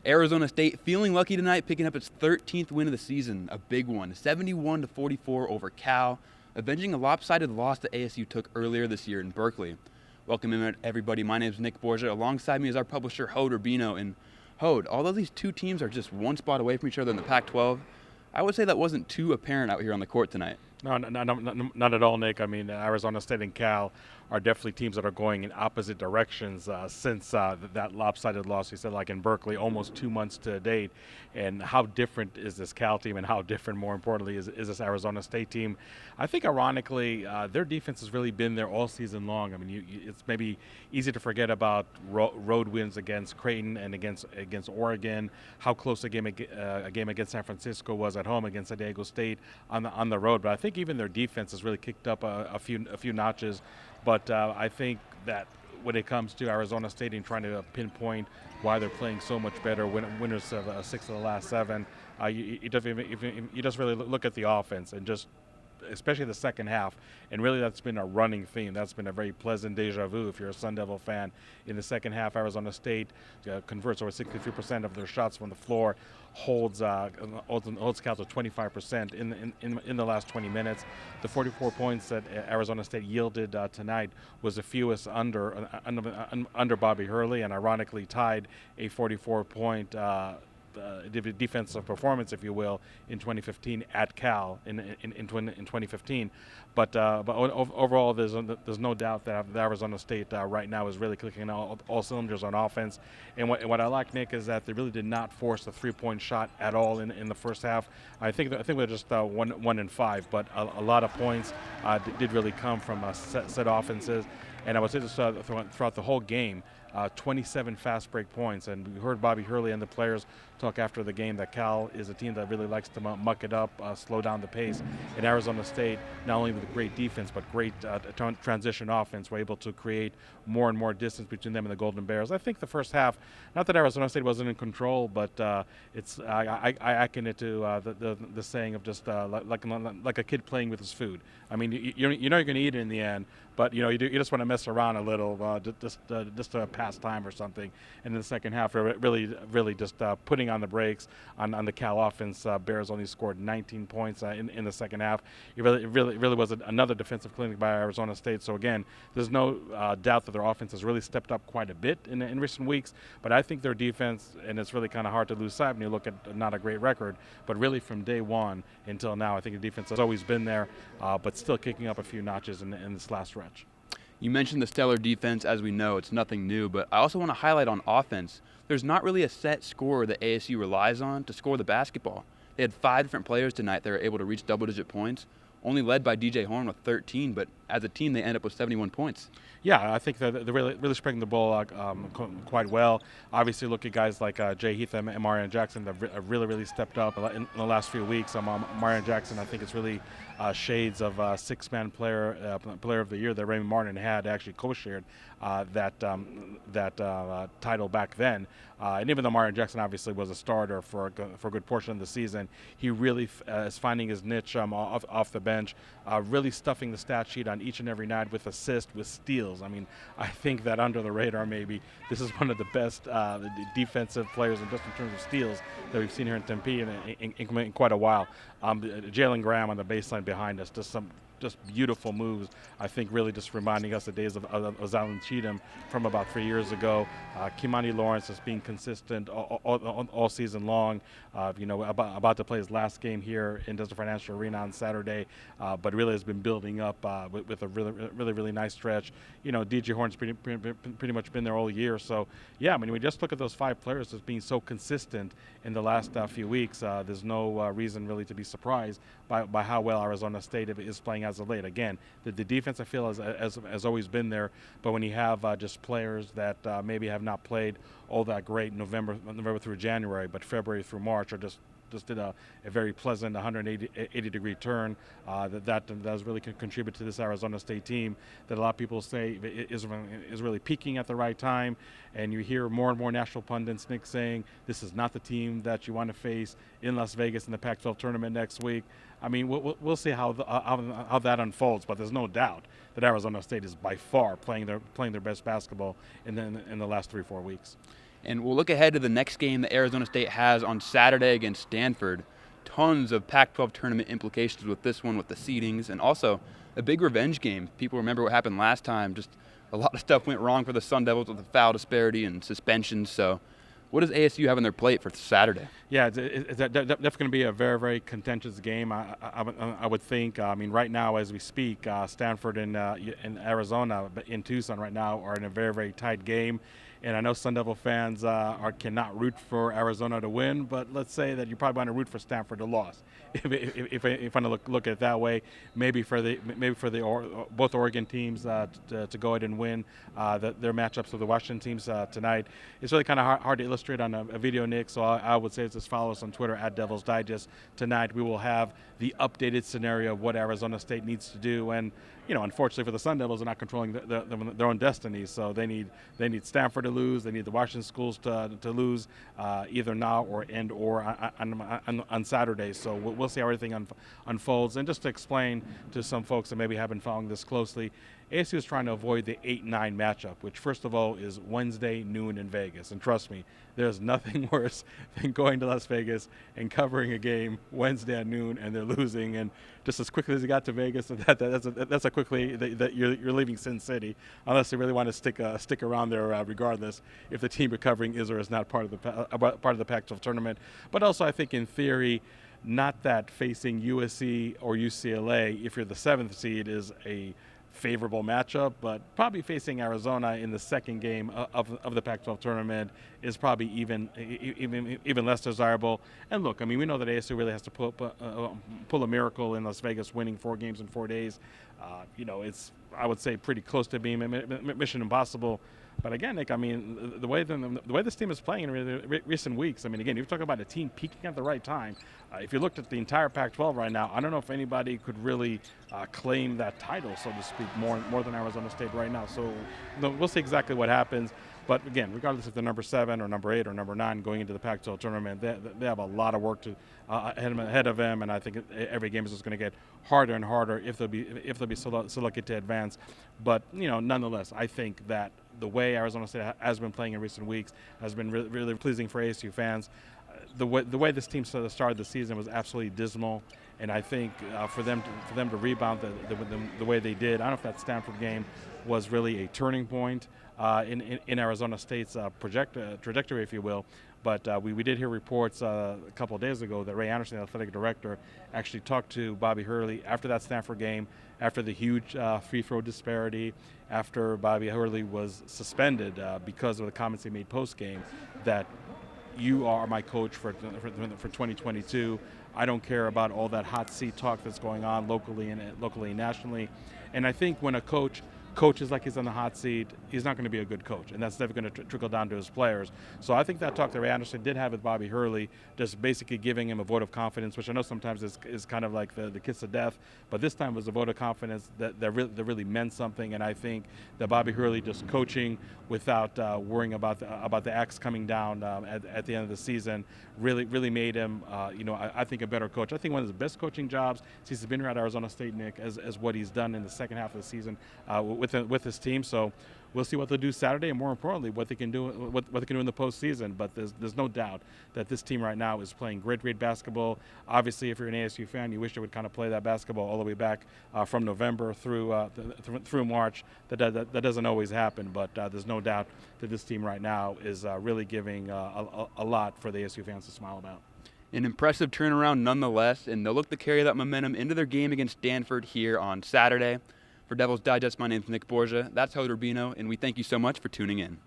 Arizona State feeling lucky tonight, picking up its 13th win of the season, a big one, 71-44 over Cal, avenging a lopsided loss that ASU took earlier this year in Berkeley. Welcome in, everybody. My name is Nick Borgia. Alongside me is our publisher, Hode Urbino. And Hode, although these two teams are just one spot away from each other in the Pac-12, I would say that wasn't too apparent out here on the court tonight. No, not at all, Nick. I mean, Arizona State and Cal are definitely teams that are going in opposite directions since that lopsided loss, you said, like in Berkeley, almost 2 months to date. And how different is this Cal team, and how different, more importantly, is this Arizona State team? I think, ironically, their defense has really been there all season long. I mean, it's maybe easy to forget about road wins against Creighton and against Oregon, how close a game against San Francisco was at home against San Diego State on the road. But I think even their defense has really kicked up a few notches. But I think that when it comes to Arizona State and trying to pinpoint why they're playing so much better, winners of 6 of the last 7, you just really look at the offense and just, especially the second half, and really that's been a running theme. That's been a very pleasant deja vu if you're a Sun Devil fan. In the second half, Arizona State converts over 63% of their shots from the floor, holds Cal to 25% in the last 20 minutes. The 44 points that Arizona State yielded tonight was the fewest under Bobby Hurley, and ironically tied a 44-point defensive performance, if you will, in 2015 at Cal in 2015. But overall, there's no doubt that Arizona State right now is really clicking all cylinders on offense. And what I like, Nick, is that they really did not force the 3-point shot at all in the first half. I think they're just 1 and 5, but a lot of points did really come from set offenses. And I would say this throughout the whole game, 27 fast break points. And we heard Bobby Hurley and the players talk after the game that Cal is a team that really likes to muck it up, slow down the pace. And Arizona State, not only with great defense, but great transition offense, were able to create more and more distance between them and the Golden Bears. I think the first half, not that Arizona State wasn't in control, but I akin it to the saying of just like a kid playing with his food. I mean, you know you're going to eat it in the end, but you just want to mess around a little, just to pass time or something. And in the second half, really just putting on the brakes on the Cal offense. Bears only scored 19 points in the second half. It really was another defensive clinic by Arizona State. So again, there's no doubt that their offense has really stepped up quite a bit in recent weeks. But I think their defense, and it's really kind of hard to lose sight when you look at not a great record, but really from day one until now, I think the defense has always been there, but still kicking up a few notches in this last stretch. You mentioned the stellar defense. As we know, it's nothing new, but I also want to highlight on offense. There's not really a set scorer that ASU relies on to score the basketball. They had 5 different players tonight that were able to reach double-digit points, only led by DJ Horn with 13, but as a team, they end up with 71 points. Yeah, I think they're really spreading the ball quite well. Obviously, look at guys like Jay Heath and Marion Jackson that have really stepped up in the last few weeks. Marion Jackson, I think it's really shades of 6-man player of the year that Raymond Martin had actually co-shared that title back then. And even though Marion Jackson obviously was a starter for a good portion of the season, he really is finding his niche off the bench, really stuffing the stat sheet on each and every night with assists, with steals. I mean, I think that under the radar, maybe this is one of the best defensive players, and just in terms of steals, that we've seen here in Tempe in quite a while. Jalen Graham on the baseline behind us, just beautiful moves. I think really just reminding us the days of Zalon Cheatham from about 3 years ago. Kimani Lawrence has been consistent all season long. About to play his last game here in Desert Financial Arena on Saturday, but really has been building up with a really nice stretch. DJ Horn's pretty much been there all year. So yeah, I mean, we just look at those 5 players as being so consistent in the last few weeks. There's no reason really to be surprised by how well Arizona State is playing as of late. Again, the defense, I feel, has always been there, but when you have just players that maybe have not played all that great November through January, but February through March are just did a very pleasant 180-degree turn that has really contributed to this Arizona State team that a lot of people say is really peaking at the right time. And you hear more and more national pundits, Nick, saying this is not the team that you want to face in Las Vegas in the Pac-12 tournament next week. I mean, we'll see how that unfolds, but there's no doubt that Arizona State is by far playing their best basketball in the last 3-4 weeks. And we'll look ahead to the next game that Arizona State has on Saturday against Stanford. Tons of Pac-12 tournament implications with this one, with the seedings, and also a big revenge game. People remember what happened last time. Just a lot of stuff went wrong for the Sun Devils with the foul disparity and suspensions. So what does ASU have on their plate for Saturday? Yeah, it's definitely going to be a very, very contentious game. I would think. I mean, right now as we speak, Stanford and Arizona in Tucson right now are in a very, very tight game. And I know Sun Devil fans cannot root for Arizona to win, but let's say that you probably want to root for Stanford to lose. If I look at it that way, maybe for both Oregon teams to go ahead and win their matchups with the Washington teams tonight. It's really kind of hard to illustrate on a video, Nick. So I would say just follow us on Twitter at DevilsDigest. Tonight we will have the updated scenario of what Arizona State needs to do, and unfortunately for the Sun Devils, they're not controlling their own destiny. So they need Stanford to lose. They need the Washington schools to lose either now or on Saturday. So we'll see how everything unfolds. And just to explain to some folks that maybe haven't been following this closely, ASU is trying to avoid the 8-9 matchup, which first of all is Wednesday noon in Vegas. And trust me, there's nothing worse than going to Las Vegas and covering a game Wednesday at noon and they're losing. And just as quickly as you got to Vegas, that's how quickly that you're leaving Sin City, unless you really want to stick around there regardless if the team you're covering is or is not part of the Pac-12 tournament. But also I think in theory, not that facing USC or UCLA, if you're the 7th seed, is a favorable matchup, but probably facing Arizona in the second game of the Pac-12 tournament is probably even less desirable. And look, I mean, we know that ASU really has to pull a miracle in Las Vegas, winning 4 games in 4 days. It's, I would say, pretty close to being mission impossible. But again, Nick, I mean, the way this team is playing in recent weeks, I mean, again, you're talking about a team peaking at the right time. If you looked at the entire Pac-12 right now, I don't know if anybody could really claim that title, so to speak, more than Arizona State right now. So we'll see exactly what happens. But again, regardless if they're number 7 or number 8 or number 9 going into the Pac-12 tournament, they have a lot of work ahead of them, and I think every game is just going to get harder and harder if they'll be so lucky to advance. But nonetheless, I think that the way Arizona State has been playing in recent weeks has been really pleasing for ASU fans. The way this team started the season was absolutely dismal, and I think for them to rebound the way they did, I don't know if that Stanford game was really a turning point in Arizona State's trajectory, if you will. But we did hear reports a couple of days ago that Ray Anderson, the athletic director, actually talked to Bobby Hurley after that Stanford game, after the huge free throw disparity, after Bobby Hurley was suspended because of the comments he made post-game, that you are my coach for 2022. I don't care about all that hot seat talk that's going on locally and nationally. And I think when a coach coaches like he's on the hot seat, he's not going to be a good coach, and that's never going to trickle down to his players. So I think that talk that Ray Anderson did have with Bobby Hurley, just basically giving him a vote of confidence, which I know sometimes is kind of like the kiss of death, but this time was a vote of confidence that really meant something. And I think that Bobby Hurley just coaching without worrying about the axe coming down at the end of the season really made him, I think, a better coach. I think one of his best coaching jobs since he's been here at Arizona State, Nick, as what he's done in the second half of the season with his team. So we'll see what they'll do Saturday, and more importantly, what they can do in the postseason. But there's no doubt that this team right now is playing great basketball. Obviously, if you're an ASU fan, you wish they would kind of play that basketball all the way back from November through March. That doesn't always happen, but there's no doubt that this team right now is really giving a lot for the ASU fans to smile about. An impressive turnaround nonetheless, and they'll look to carry that momentum into their game against Stanford here on Saturday. For Devils Digest, my name's Nick Borgia. That's Howard Rubino, and we thank you so much for tuning in.